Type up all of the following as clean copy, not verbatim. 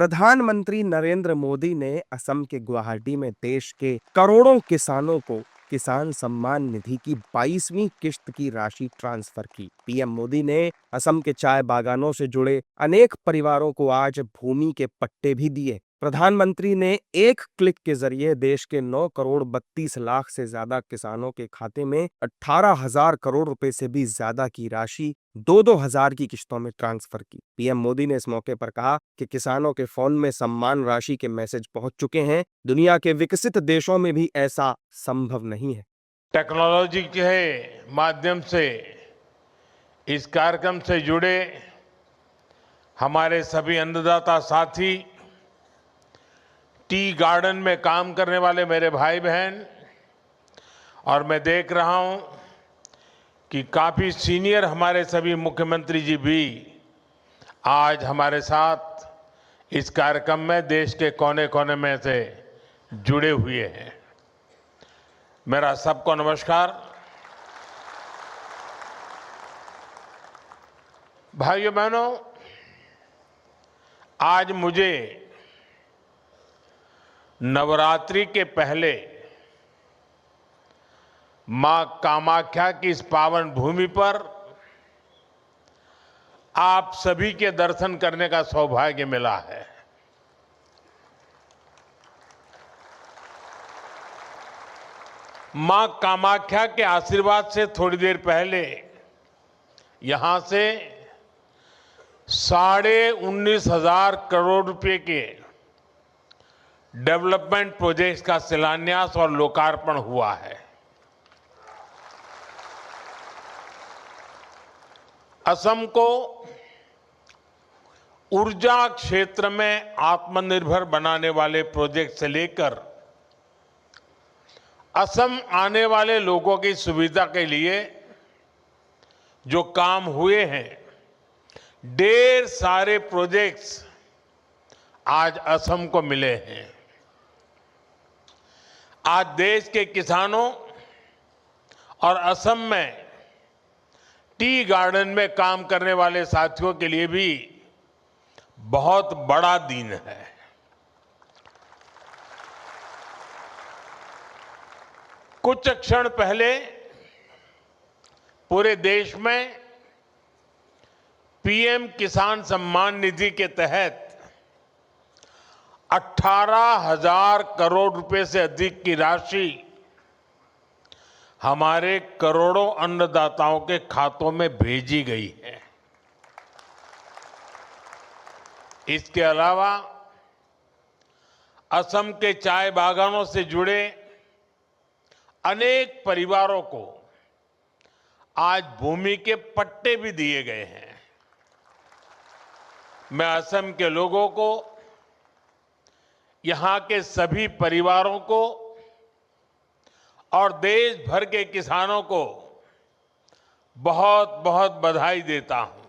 प्रधानमंत्री नरेंद्र मोदी ने असम के गुवाहाटी में देश के करोड़ों किसानों को किसान सम्मान निधि की 22वीं किश्त की राशि ट्रांसफर की। पीएम मोदी ने असम के चाय बागानों से जुड़े अनेक परिवारों को आज भूमि के पट्टे भी दिए। प्रधानमंत्री ने एक क्लिक के जरिए देश के 9 करोड़ 32 लाख से ज्यादा किसानों के खाते में 18,000 करोड़ रुपए से भी ज्यादा की राशि 2-2 हजार की किश्तों में ट्रांसफर की। पीएम मोदी ने इस मौके पर कहा कि किसानों के फोन में सम्मान राशि के मैसेज पहुंच चुके हैं। दुनिया के विकसित देशों में भी ऐसा संभव नहीं है। टेक्नोलॉजी के माध्यम से इस कार्यक्रम से जुड़े हमारे सभी अन्नदाता साथी, टी गार्डन में काम करने वाले मेरे भाई बहन, और मैं देख रहा हूं कि काफी सीनियर हमारे सभी मुख्यमंत्री जी भी आज हमारे साथ इस कार्यक्रम में देश के कोने कोने में से जुड़े हुए हैं। मेरा सबको नमस्कार। भाइयों बहनों, आज मुझे नवरात्रि के पहले मां कामाख्या की इस पावन भूमि पर आप सभी के दर्शन करने का सौभाग्य मिला है। मां कामाख्या के आशीर्वाद से थोड़ी देर पहले यहां से 19,500 करोड़ रुपए के डेवलपमेंट प्रोजेक्ट्स का शिलान्यास और लोकार्पण हुआ है। असम को ऊर्जा क्षेत्र में आत्मनिर्भर बनाने वाले प्रोजेक्ट से लेकर असम आने वाले लोगों की सुविधा के लिए जो काम हुए हैं, ढेर सारे प्रोजेक्ट्स आज असम को मिले हैं। आज देश के किसानों और असम में टी गार्डन में काम करने वाले साथियों के लिए भी बहुत बड़ा दिन है। कुछ क्षण पहले पूरे देश में पीएम किसान सम्मान निधि के तहत 18,000 करोड़ रुपए से अधिक की राशि हमारे करोड़ों अन्नदाताओं के खातों में भेजी गई है। इसके अलावा असम के चाय बागानों से जुड़े अनेक परिवारों को आज भूमि के पट्टे भी दिए गए हैं। मैं असम के लोगों को, यहां के सभी परिवारों को और देश भर के किसानों को बहुत बहुत बधाई देता हूं।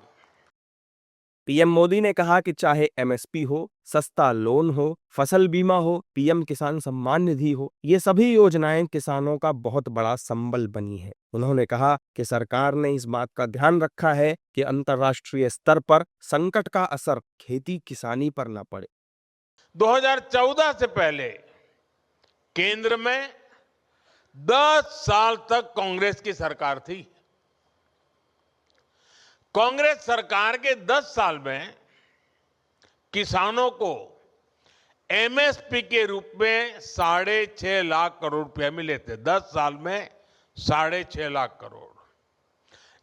पीएम मोदी ने कहा कि चाहे एमएसपी हो, सस्ता लोन हो, फसल बीमा हो, पीएम किसान सम्मान निधि हो, ये सभी योजनाएं किसानों का बहुत बड़ा संबल बनी है। उन्होंने कहा कि सरकार ने इस बात का ध्यान रखा है कि अंतर्राष्ट्रीय स्तर पर संकट का असर खेती किसानी पर न पड़े। 2014 से पहले केंद्र में 10 साल तक कांग्रेस की सरकार थी। कांग्रेस सरकार के 10 साल में किसानों को एमएसपी के रूप में 6.5 लाख करोड़ रुपए मिले थे। 10 साल में 6.5 लाख करोड़,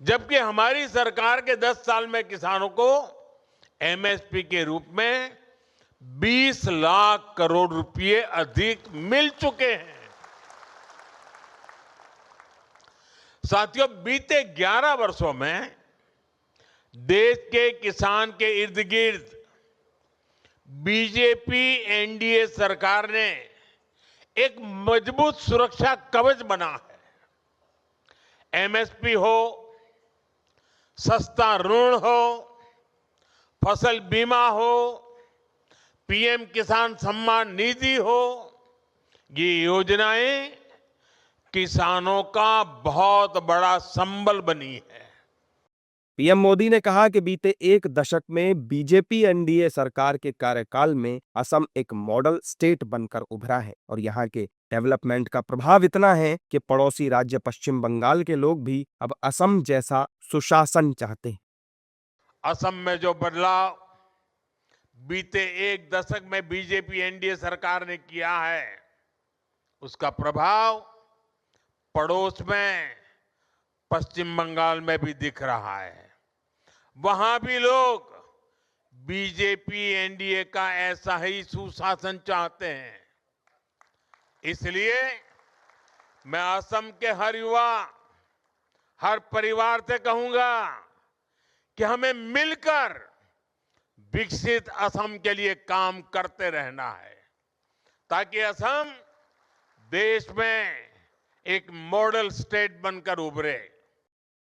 जबकि हमारी सरकार के 10 साल में किसानों को एमएसपी के रूप में 20 लाख करोड़ रुपए अधिक मिल चुके हैं। साथियों, बीते 11 वर्षों में देश के किसान के इर्द गिर्द बीजेपी एनडीए सरकार ने एक मजबूत सुरक्षा कवच बना है। एमएसपी हो, सस्ता ऋण हो, फसल बीमा हो, पीएम किसान सम्मान निधि हो, ये योजनाएं किसानों का बहुत बड़ा संबल बनी है। पीएम मोदी ने कहा कि बीते एक दशक में बीजेपी एनडीए सरकार के कार्यकाल में असम एक मॉडल स्टेट बनकर उभरा है और यहाँ के डेवलपमेंट का प्रभाव इतना है कि पड़ोसी राज्य पश्चिम बंगाल के लोग भी अब असम जैसा सुशासन चाहते हैं। असम में जो बदलाव बीते एक दशक में बीजेपी एनडीए सरकार ने किया है, उसका प्रभाव पड़ोस में पश्चिम बंगाल में भी दिख रहा है। वहां भी लोग बीजेपी एनडीए का ऐसा ही सुशासन चाहते हैं। इसलिए मैं असम के हर युवा, हर परिवार से कहूंगा कि हमें मिलकर विकसित असम के लिए काम करते रहना है, ताकि असम देश में एक मॉडल स्टेट बनकर उभरे।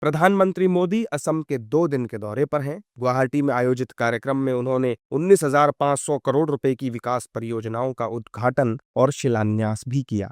प्रधानमंत्री मोदी असम के 2 दिन के दौरे पर हैं। गुवाहाटी में आयोजित कार्यक्रम में उन्होंने 19,500 करोड़ रुपए की विकास परियोजनाओं का उद्घाटन और शिलान्यास भी किया।